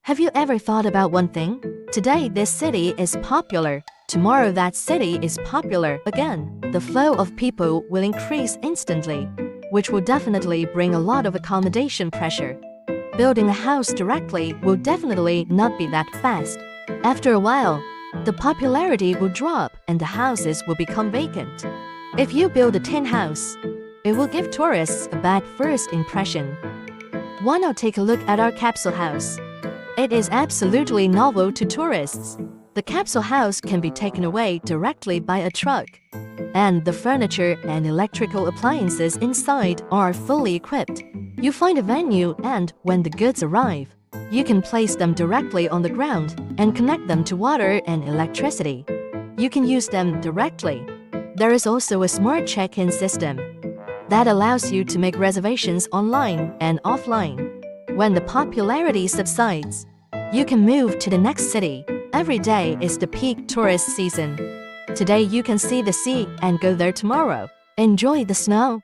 Have you ever thought about one thing? Today this city is popular. Tomorrow that city is popular again. The flow of people will increase instantly, which will definitely bring a lot of accommodation pressure. Building a house directly will definitely not be that fast. After a while, the popularity will drop and the houses will become vacant. If you build a tin house, it will give tourists a bad first impression. Why not take a look at our capsule house? It is absolutely novel to tourists. The capsule house can be taken away directly by a truck, and the furniture and electrical appliances inside are fully equipped. You find a venue, and when the goods arrive, you can place them directly on the ground and connect them to water and electricity. You can use them directly. There is also a smart check-in system that allows you to make reservations online and offline. When the popularity subsides, you can move to the next city. Every day is the peak tourist season. Today you can see the sea and go there tomorrow. Enjoy the snow.